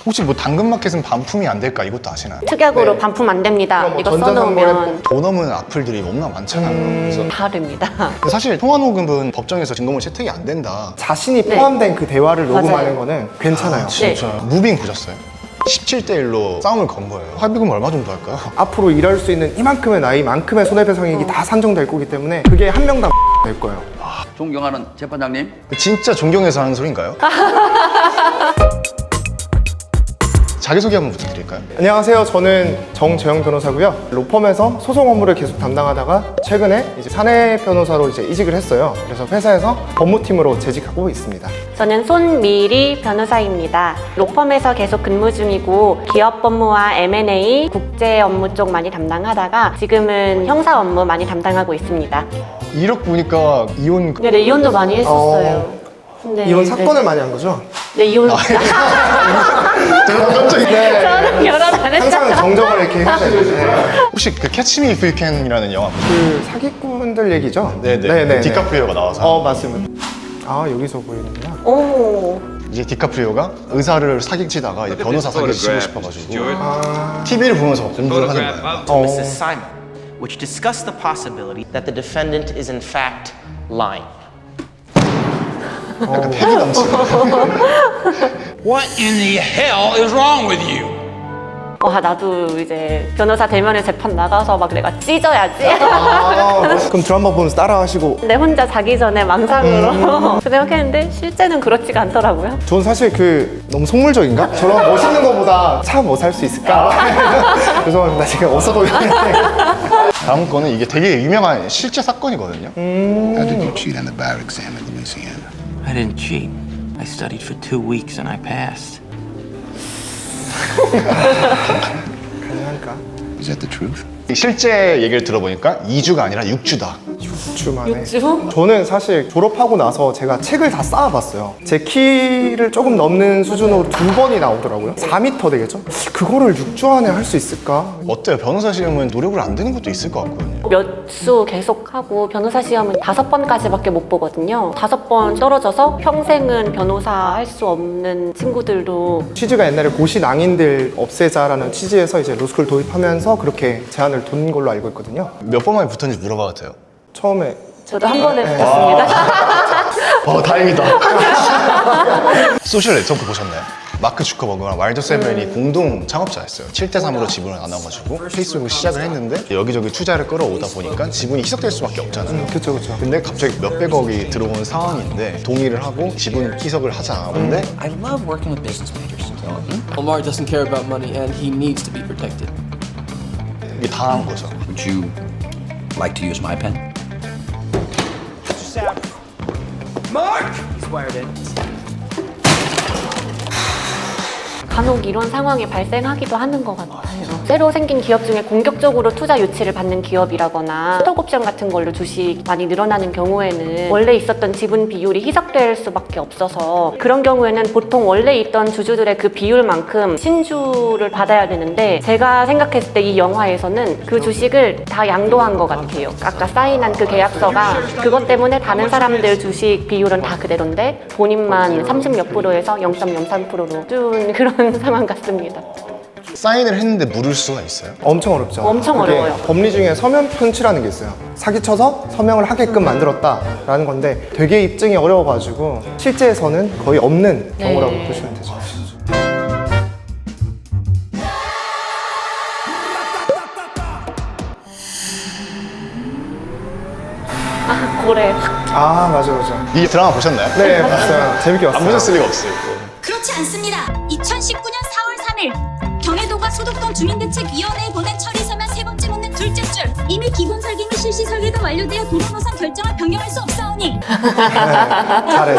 혹시 뭐 당근마켓은 반품이 안 될까 이것도 아시나요? 특약으로 네. 반품 안 됩니다. 그럼 뭐 이거 전자상거래 써놓으면 돈 없는 악플들이 너무나 많잖아요. 그래서 다릅니다. 사실 통화녹음은 법정에서 증거물 채택이 안 된다. 자신이 네. 포함된 그 대화를 녹음하는 맞아요. 거는 괜찮아요. 진짜 무빙 보셨어요? 17대 1로 싸움을 건 거예요. 합의금 얼마 정도 할까요? 앞으로 일할 수 있는 이만큼의 나이만큼의 손해배상액이 다 산정될 거기 때문에 그게 한 명당 될 거예요. 존경하는 재판장님, 진짜 존경해서 하는 소린가요? 자기소개 한번 부탁드릴까요? 안녕하세요. 저는 정재영 변호사고요. 로펌에서 소송 업무를 계속 담당하다가 최근에 이제 사내 변호사로 이제 이직을 했어요. 그래서 회사에서 법무팀으로 재직하고 있습니다. 저는 손미리 변호사입니다. 로펌에서 계속 근무 중이고 기업 법무와 M&A, 국제 업무 쪽 많이 담당하다가 지금은 형사 업무 많이 담당하고 있습니다. 이력 보니까 이혼 네, 이혼도 많이 했었어요. 근데 이혼 사건을 많이 한 거죠? 네, 이혼. 갑자기 저는 결혼 안 했잖아. 항상 정정을 이렇게 해야 되는데 혹시 그 캐치 미 이프 유 캔이라는 영화 보셨어요? 그 사기꾼들 얘기죠? 네네. 디카프리오가 나와서 맞습니다. 아 여기서 보이는구나. 오. 이제 디카프리오가 의사를 사기치다가 이제 변호사 사기치고 싶어가지고 TV를 보면서 공부를 하는 거예요. to Mrs. Simon, which discussed the possibility that the defendant is in fact lying. 약간 패기 넘치는 What in the hell is wrong with you? 와, 나도 이제 변호사 되면은 재판 나가서 막 내가 찢어야지. 그럼 드라마 보면서 따라하시고. 근데 혼자 자기 전에 망상으로 그 생각했는데 실제는 그렇지가 않더라고요. 전 사실 그 너무 속물적인가? 저런 멋있는 것보다 차 뭐 살 수 있을까? 죄송합니다. 제가 어서도 다음 거는 이게 되게 유명한 실제 사건이거든요. How did you cheat on the bar exam in Louisiana? I didn't cheat. I studied for 2 weeks and I passed. 가능할까? Is that the truth? 실제 얘기를 들어보니까 2주가 아니라 6주다. 6주 만에. 6주? 저는 사실 졸업하고 나서 제가 책을 다 쌓아봤어요. 제 키를 조금 넘는 수준으로 2번이 나오더라고요. 4m 되겠죠? 그거를 6주 안에 할 수 있을까? 어때요? 변호사 시험은 노력을 안 되는 것도 있을 것 같거든요. 몇 수 계속 하고 변호사 시험은 5번까지밖에 못 보거든요. 5번 떨어져서 평생은 변호사 할 수 없는 친구들도 취지가 옛날에 고시 낭인들 없애자라는 취지에서 이제 로스쿨 도입하면서 그렇게 제안을 둔 걸로 알고 있거든요. 몇 번 만에 붙었는지 물어봐도 돼요? 처음에 저도 한 번에 붙었습니다. 다행이다. 소셜 네트워크 보셨나요? 마크 주커버그랑 왈더 세븐이 공동 창업자였어요. 7대3으로 지분을 나눠가지고 페이스북을 시작을 했는데 여기저기 투자를 끌어오다 보니까 지분이 희석될 수밖에 없잖아요. 그쵸. 근데 갑자기 몇백억이 들어온 상황인데 동의를 하고 지분 희석을 하자. 근데 I love working with business majors. Omar doesn't care about money and he needs to be protected. 이게 당한 거죠. would you like to use my pen? He's wired in. 간혹 이런 상황이 발생하기도 하는 것 같아요. 새로 생긴 기업 중에 공격적으로 투자 유치를 받는 기업이라거나 스톡옵션 같은 걸로 주식 많이 늘어나는 경우에는 원래 있었던 지분 비율이 희석될 수밖에 없어서 그런 경우에는 보통 원래 있던 주주들의 그 비율만큼 신주를 받아야 되는데 제가 생각했을 때 이 영화에서는 그 주식을 다 양도한 것 같아요. 아까 사인한 그 계약서가 그것 때문에 다른 사람들 주식 비율은 다 그대로인데 본인만 30몇 프로에서 0.03%로 준 그런 상황 같습니다. 사인을 했는데 물을 수가 있어요? 엄청 어렵죠. 엄청 그게 어려워요. 법리 중에 서면 편취라는 게 있어요. 사기쳐서 서명을 하게끔 만들었다라는 건데 되게 입증이 어려워가지고 실제에서는 거의 없는 경우라고 보시면 되죠. 고래. 아 맞아. 이 드라마 보셨나요? 네 봤어요. 재밌게 봤어요. 안 보셨을 리가 없어요. 그렇지 않습니다. 2019년 4월 3일 경해도가 소독동 주민대책위원회에 보낸 처리 서면 3번째 묻는 둘째 줄 이미 기본 설계 및 실시 설계가 완료되어 도로 노선 결정을 변경할 수 없사오니 잘해.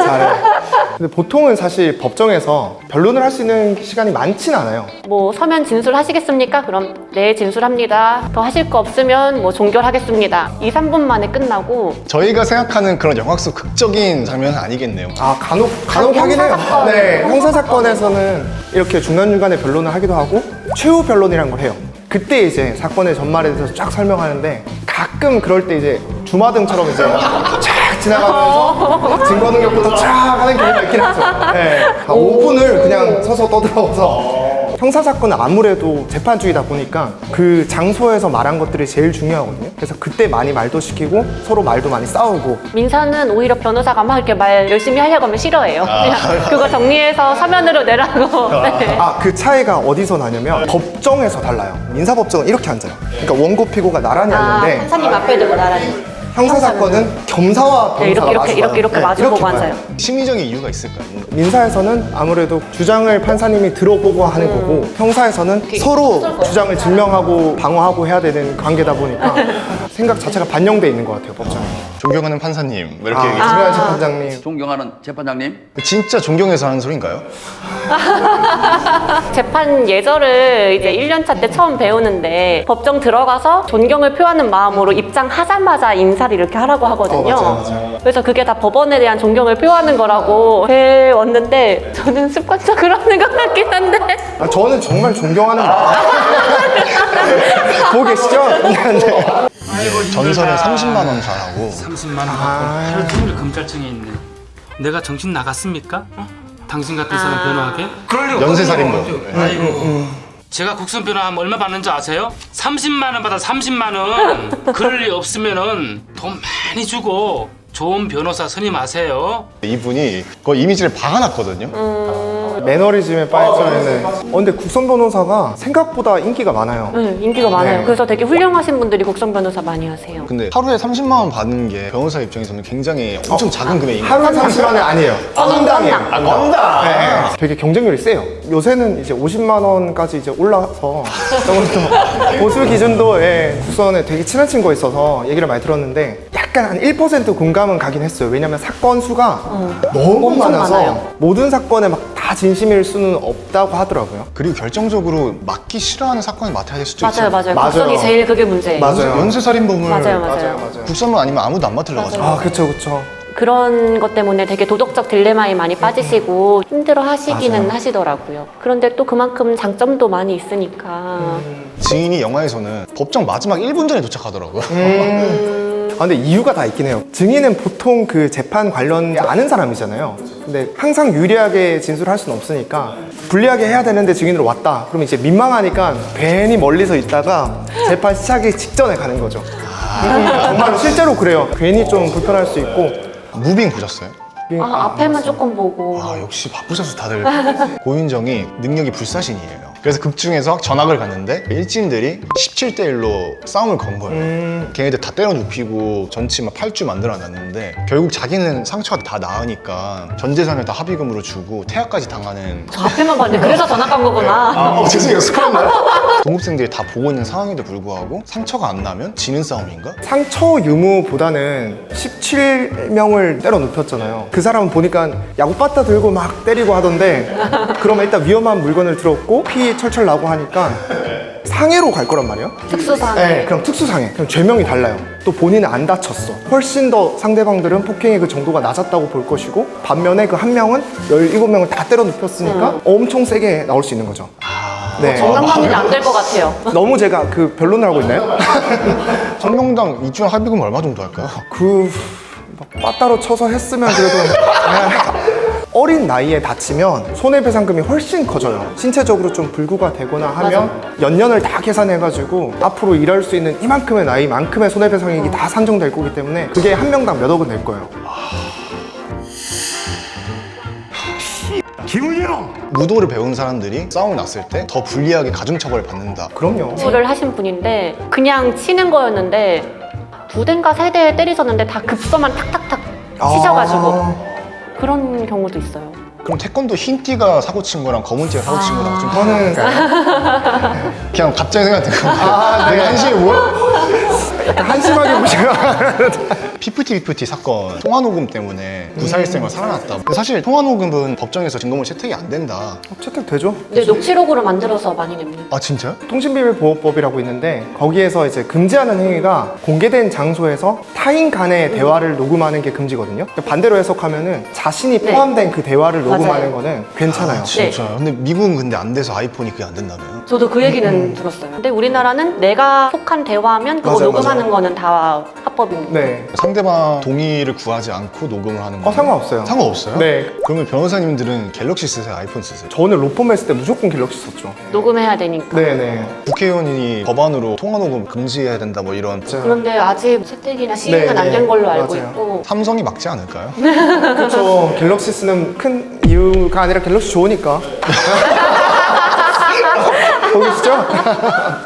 근데 보통은 사실 법정에서 변론을 할 수 있는 시간이 많진 않아요. 뭐 서면 진술하시겠습니까? 그럼 네 진술합니다. 더 하실 거 없으면 뭐 종결하겠습니다. 2, 3분 만에 끝나고 저희가 생각하는 그런 영화 속 극적인 장면은 아니겠네요. 아 간혹 하긴 해요. 형사사건. 네 형사사건에서는 이렇게 중간중간에 변론을 하기도 하고 최후 변론이라는 걸 해요. 그때 이제 사건의 전말에 대해서 쫙 설명하는데 가끔 그럴 때 이제 주마등처럼 이제 쫙 지나가면서 증거 능력부터 쫙 하는 경우가 있긴 하죠. 네. 5분을 그냥 서서 떠들어서 형사 사건은 아무래도 재판주의다 보니까 그 장소에서 말한 것들이 제일 중요하거든요. 그래서 그때 많이 말도 시키고 서로 말도 많이 싸우고. 민사는 오히려 변호사가 막 이렇게 말 열심히 하려고 하면 싫어해요. 그냥 그거 정리해서 서면으로 내라고. 네. 그 차이가 어디서 나냐면 법정에서 달라요. 민사법정은 이렇게 앉아요. 그러니까 원고 피고가 나란히 앉는데 판사님 앞에 두고 나란히. 형사 사건은 겸사와 네, 변호사가 이렇게 마주보고 봐요. 앉아요. 심리적인 이유가 있을까요? 민사에서는 아무래도 주장을 판사님이 들어보고 하는 거고 형사에서는 서로 주장을 증명하고 방어하고 해야 되는 관계다 보니까 생각 자체가 반영돼 있는 것 같아요, 법정에. 존경하는 판사님 뭐 이렇게 얘기해서 중요한 재판장님. 존경하는 재판장님. 진짜 존경해서 하는 소린가요? 재판 예절을 이제 1년차 때 처음 배우는데 법정 들어가서 존경을 표하는 마음으로 입장하자마자 인사를 이렇게 하라고 하거든요. 맞아요. 그래서 그게 다 법원에 대한 존경을 표하는 거라고 배웠는데 저는 습관적으로 하는 것 같긴 한데 저는 정말 존경하는 마음. 보고 계시죠? 미안한데. 전설은 30만 원 잘하고 30만 원 갖고 하루 종일 검찰청에 있네. 내가 정신 나갔습니까? 당신 같은 사람 변호하게? 연쇄살인범. 제가 국선 변호하면 얼마 받는지 아세요? 30만 원 받아 30만 원. 그럴 리 없으면은 돈 많이 주고 좋은 변호사 선임하세요. 이분이 거의 이미지를 박아놨거든요. 매너리즘에 빠져있는. 근데 국선 변호사가 생각보다 인기가 많아요. 네, 인기가 많아요. 네. 그래서 되게 훌륭하신 분들이 국선 변호사 많이 하세요. 근데 하루에 30만 원 받는 게 변호사 입장에서는 굉장히 엄청 작은 금액인 거예요. 하루에 30만원 아니에요. 건당이에요. 건당. 네. 되게 경쟁률이 세요. 요새는 이제 50만 원까지 이제 올라서 또 보수 기준도 국선에 되게 친한 친구가 있어서 얘기를 많이 들었는데 약간 한 1% 공감은 가긴 했어요. 왜냐면 사건 수가 너무 엄청 많아서 많아요. 모든 사건에 막 다 진심일 수는 없다고 하더라고요. 그리고 결정적으로 맡기 싫어하는 사건을 맡아야 될 수도 있어요. 맞아요. 맞아요. 국선이 제일 그게 문제예요. 맞아요. 연쇄살인범을 맞아요. 국선만 아니면 아무도 안 맡으려고 하죠. 그쵸. 그런 것 때문에 되게 도덕적 딜레마에 많이 빠지시고 힘들어 하시기는 맞아요. 하시더라고요. 그런데 또 그만큼 장점도 많이 있으니까. 증인이 영화에서는 법정 마지막 1분 전에 도착하더라고요. 근데 이유가 다 있긴 해요. 증인은 보통 그 재판 관련 아는 사람이잖아요. 근데 항상 유리하게 진술할 수는 없으니까 불리하게 해야 되는데 증인으로 왔다. 그러면 이제 민망하니까 괜히 멀리서 있다가 재판 시작이 직전에 가는 거죠. 정말로 실제로 그래요. 괜히 좀 불편할 수 있고. 무빙 보셨어요? 앞에만 조금 보고. 역시 바쁘셔서 다들. 고윤정이 능력이 불사신이에요. 그래서 극 중에서 전학을 갔는데 일진들이 17대1로 싸움을 건 거예요. 걔네들 다 때려 눕히고 전치 막 8주 만들어놨는데 결국 자기는 상처가 다 나으니까 전 재산을 다 합의금으로 주고 퇴학까지 당하는. 저 앞에만 봤는데 그래서 전학 간 거구나. 죄송해요. 스포였나요? 동급생들이 다 보고 있는 상황에도 불구하고 상처가 안 나면 지는 싸움인가? 상처 유무보다는 17명을 때려 눕혔잖아요. 그 사람은 보니까 야구바타 들고 막 때리고 하던데 그러면 일단 위험한 물건을 들었고 피 철철 나고 하니까 상해로 갈 거란 말이에요. 특수상해. 네, 그럼 특수상해. 그럼 죄명이 달라요. 또 본인은 안 다쳤어. 훨씬 더 상대방들은 폭행의 그 정도가 낮았다고 볼 것이고 반면에 그 한 명은 17명을 다 때려 눕혔으니까 엄청 세게 나올 수 있는 거죠. 네. 정당방위는 안 될 것 같아요. 너무 제가 그 변론을 하고 있나요? 한 명당 이중 합의금 얼마 정도 할까요? 막 빠따로 쳐서 했으면 그래도 어린 나이에 다치면 손해배상금이 훨씬 커져요. 신체적으로 좀 불구가 되거나 하면 연년을 다 계산해가지고 앞으로 일할 수 있는 이만큼의 나이만큼의 손해배상액이 다 산정될 거기 때문에 그게 한 명당 몇 억은 될 거예요. 무도를 배운 사람들이 싸움이 났을 때 더 불리하게 가중처벌을 받는다. 그럼요. 수를 하신 분인데 그냥 치는 거였는데 2대인가 3대 때리셨는데 다 급소만 탁탁탁 치셔가지고 그런 경우도 있어요. 그럼 태권도 흰띠가 사고 친 거랑 검은 띠가 사고 친 거랑 좀 저는 그냥 갑자기 생각된 건데 되게 한심해 보여? 약간 한심하게 보시면 PPT 사건 통화녹음 때문에 구사일생으로 살아났다. 근데 사실 통화녹음은 법정에서 증거물 채택이 안 된다. 채택되죠? 근데 녹취록으로 만들어서 많이 냅니다. 아 진짜요? 통신비밀보호법이라고 있는데 거기에서 이제 금지하는 행위가 공개된 장소에서 타인 간의 대화를 녹음하는 게 금지거든요. 반대로 해석하면은 자신이 포함된 그 대화를 녹음하는 거는 괜찮아요. 진짜요? 근데 미국은 근데 안 돼서 아이폰이 그게 안 된다며요? 저도 그 얘기는 들었어요. 근데 우리나라는 내가 속한 대화하면 그거 맞아요, 녹음하는 거는 다 합법입니다. 네. 상대방 동의를 구하지 않고 녹음을 하는 거예요? 상관없어요. 상관없어요? 네. 그러면 변호사님들은 갤럭시 쓰세요? 아이폰 쓰세요? 저는 로펌 했을 때 무조건 갤럭시 썼죠. 녹음해야 되니까. 네네. 국회의원이 법안으로 통화 녹음 금지해야 된다 뭐 이런 그런데 아직 채택이나 시행은 네, 안 된 걸로 알고 맞아요. 있고. 삼성이 막지 않을까요? 그렇죠. 갤럭시 쓰는 큰 이유가 아니라 갤럭시 좋으니까. 보이시죠?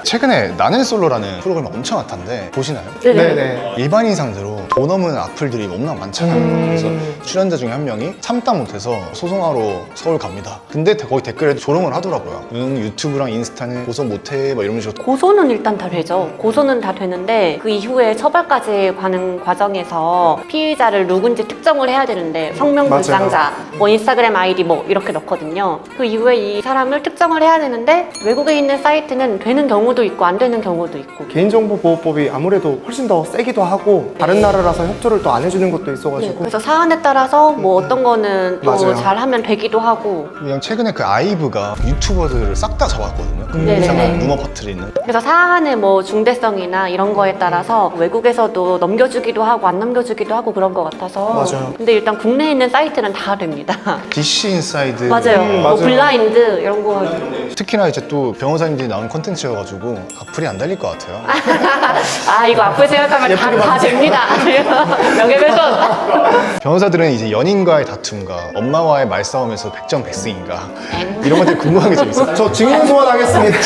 최근에 나는 솔로라는 프로그램 엄청 핫한데 보시나요? 네네. 일반인 상대로 돈 없는 악플들이 너무나 많잖아요. 그래서 출연자 중에 한 명이 참다 못해서 소송하러 서울 갑니다. 근데 거기 댓글에 조롱을 하더라고요. 유튜브랑 인스타는 고소 못해 막 이러면서. 고소는 일단 다 되죠. 고소는 다 되는데 그 이후에 처벌까지 가는 과정에서 피의자를 누군지 특정을 해야 되는데 성명 불상자, 뭐 인스타그램 아이디 뭐 이렇게 넣거든요. 그 이후에 이 사람을 특정을 해야 되는데 외국에 있는 사이트는 되는 경우도 있고 안 되는 경우도 있고. 개인정보보호법이 아무래도 훨씬 더 세기도 하고 다른 나라라서 협조를 또 안 해주는 것도 있어가지고. 그래서 사안에 따라서 뭐 어떤 거는 또 맞아요. 잘하면 되기도 하고. 그냥 최근에 그 아이브가 유튜버들을 싹 다 잡았거든요. 네네네. 이상한 루머 퍼뜨리는. 그래서 사안의 뭐 중대성이나 이런 거에 따라서 외국에서도 넘겨주기도 하고 안 넘겨주기도 하고 그런 것 같아서. 맞아요. 근데 일단 국내에 있는 사이트는 다 됩니다. DC 인사이드. 맞아요. 뭐 맞아요. 블라인드 이런 거. 특히나 이제 또 변호사님들이 나온 콘텐츠여가지고 악플이 안 달릴 것 같아요. 아 이거 앞을 생각하면 다 됩니다. 명예훼손. 변호사들은 이제 연인과의 다툼과 엄마와의 말싸움에서 백전백승인가 이런 것들이 궁금한 게 좀 있어요. 저 증인 소환하겠습니다.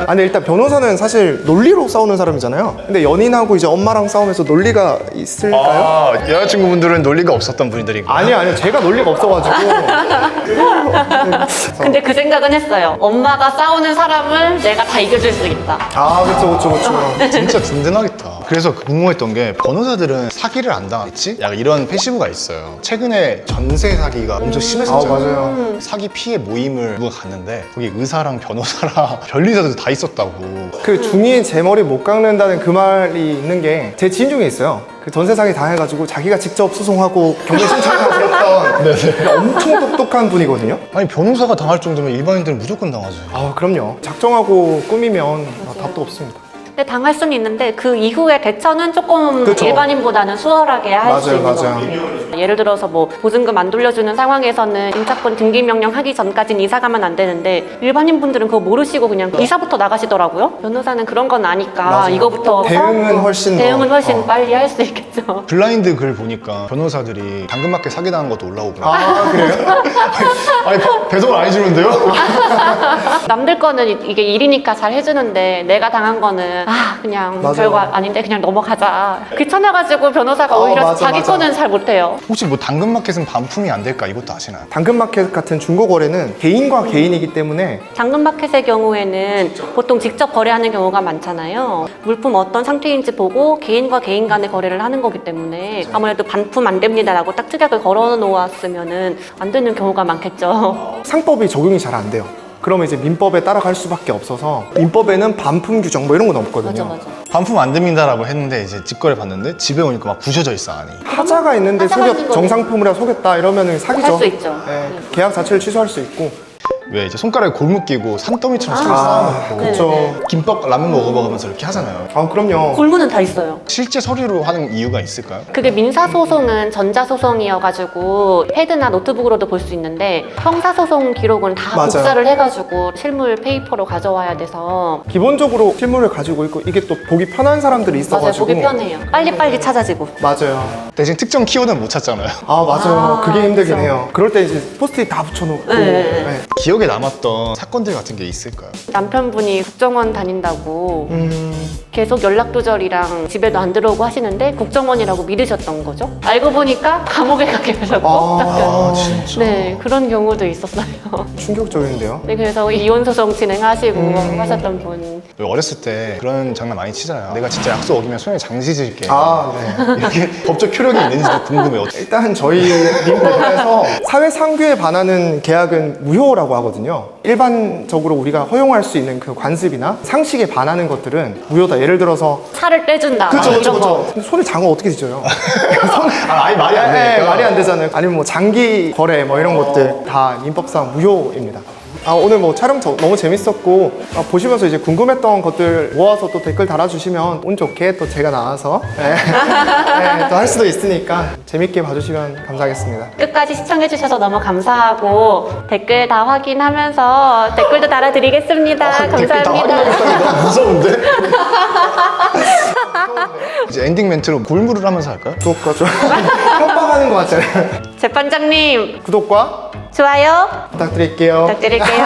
아니 일단 변호사는 사실 논리로 싸우는 사람이잖아요. 근데 연인하고 이제 엄마랑 싸우면서 논리가 있을까요? 아, 여자친구분들은 논리가 없었던 분들이고. 아니요. 제가 논리가 없어가지고. 근데 그 생각은 했어요. 엄마가 싸우는 사람을 내가 다 이겨줄 수 있다. 아, 그쵸. 진짜 든든하겠다. 그래서 궁금했던 게 변호사들은 사기를 안 당했지? 약간 이런 패시브가 있어요. 최근에 전세 사기가 엄청 심했었잖아요. 맞아요. 사기 피해 모임을 누가 갔는데 거기 의사랑 변호사랑 변리사들도 다 있었다고. 그 중이 제 머리 못 깎는다는 그 말이 있는 게 제 지인 중에 있어요. 그 전세 사기 당해가지고 자기가 직접 소송하고 경매 신청하고 그랬던 엄청 똑똑한 분이거든요. 아니 변호사가 당할 정도면 일반인들은 무조건 당하죠. 아, 그럼요. 작정하고 꾸미면 답도 없습니다. 근데 당할 수는 있는데 그 이후에 대처는 조금 그쵸. 일반인보다는 수월하게 할 수 있는 것 맞아요. 같아요. 예를 들어서 뭐 보증금 안 돌려주는 상황에서는 인차권 등기 명령 하기 전까지는 이사 가면 안 되는데 일반인분들은 그거 모르시고 그냥 이사부터 나가시더라고요. 변호사는 그런 건 아니까 맞아요. 이거부터 대응은 훨씬 대응은 더. 훨씬 빨리 할 수 있겠죠. 블라인드 글 보니까 변호사들이 당근마켓 사기당한 것도 올라오고. 아, 그래요? 아니 배송을 안 해주는데요? 남들 거는 이게 일이니까 잘 해주는데 내가 당한 거는 그냥 맞아요. 별거 아닌데 그냥 넘어가자. 귀찮아가지고 변호사가 오히려 맞아, 자기 맞아. 거는 잘 못해요. 혹시 뭐 당근마켓은 반품이 안 될까 이것도 아시나요? 당근마켓 같은 중고거래는 개인과 개인이기 때문에 당근마켓의 경우에는 보통 직접 거래하는 경우가 많잖아요. 물품 어떤 상태인지 보고 개인과 개인 간의 거래를 하는 거기 때문에 아무래도 반품 안 됩니다라고 딱 특약을 걸어 놓았으면은 안 되는 경우가 많겠죠. 상법이 적용이 잘 안 돼요. 그러면 이제 민법에 따라갈 수밖에 없어서 민법에는 반품 규정 뭐 이런 건 없거든요. 맞아. 반품 안 됩니다라고 했는데 이제 직거래 봤는데 집에 오니까 막 부셔져 있어 안이. 하자가 있는데 하자가 있는 거는 정상품이라 속였다 이러면은 사기죠. 할 수 있죠. 네, 계약 자체를 취소할 수 있고. 왜 이제 손가락에 골무 끼고 산더미처럼 서로 쌓아놓고 그렇죠. 김밥 라면 먹어보면서 이렇게 하잖아요. 아, 그럼요. 골무는 다 있어요. 실제 서류로 하는 이유가 있을까요? 그게 민사소송은 전자소송이어가지고 패드나 노트북으로도 볼 수 있는데 형사소송 기록은 다 맞아요. 복사를 해가지고 실물 페이퍼로 가져와야 돼서 기본적으로 실물을 가지고 있고 이게 또 보기 편한 사람들이 맞아요. 있어가지고. 보기 편해요. 빨리빨리 찾아지고. 맞아요. 대신 특정 키워드는 못 찾잖아요. 아, 맞아요. 그게 힘들긴 그렇죠. 해요. 그럴 때 이제 포스트잇 다 붙여놓고. 네. 네. 기억에 남았던 사건들 같은 게 있을까요? 남편분이 국정원 다닌다고 계속 연락두절이랑 집에도 안 들어오고 하시는데 국정원이라고 믿으셨던 거죠. 알고 보니까 감옥에 가게 되셨고 아, 진짜. 네, 그런 경우도 있었어요. 충격적인데요. 네, 그래서 이혼소송 진행하시고 하셨던 분. 어렸을 때 그런 장난 많이 치잖아요. 내가 진짜 약속 어기면 손에 장시 질게. 아, 네. 이렇게 법적 효력이 있는지도 궁금해요. 일단 저희 민법에서 사회상규에 반하는 계약은 무효라고 하거든요. 일반적으로 우리가 허용할 수 있는 그 관습이나 상식에 반하는 것들은 무효다. 예를 들어서 차를 떼준다. 이런 거. 근데 손에 장어 어떻게 지져요? 아니 말이 안 네, 되니까. 말이 안 되잖아요. 아니면 뭐 장기 거래 뭐 이런 것들 다 민법상 무효입니다. 오늘 뭐 촬영 너무 재밌었고 보시면서 이제 궁금했던 것들 모아서 또 댓글 달아주시면 운 좋게 또 제가 나와서 또 할 수도 있으니까 재밌게 봐주시면 감사하겠습니다. 끝까지 시청해주셔서 너무 감사하고 댓글 다 확인하면서 댓글도 달아드리겠습니다. 댓글 다 감사합니다. 확인하겠다니 너무 무서운데? 이제 엔딩 멘트로 골무를 하면서 할까요? 구독과 좋아요 협박하는 것 같잖아요. 재판장님 구독과 좋아요 부탁드릴게요. 부탁드릴게요.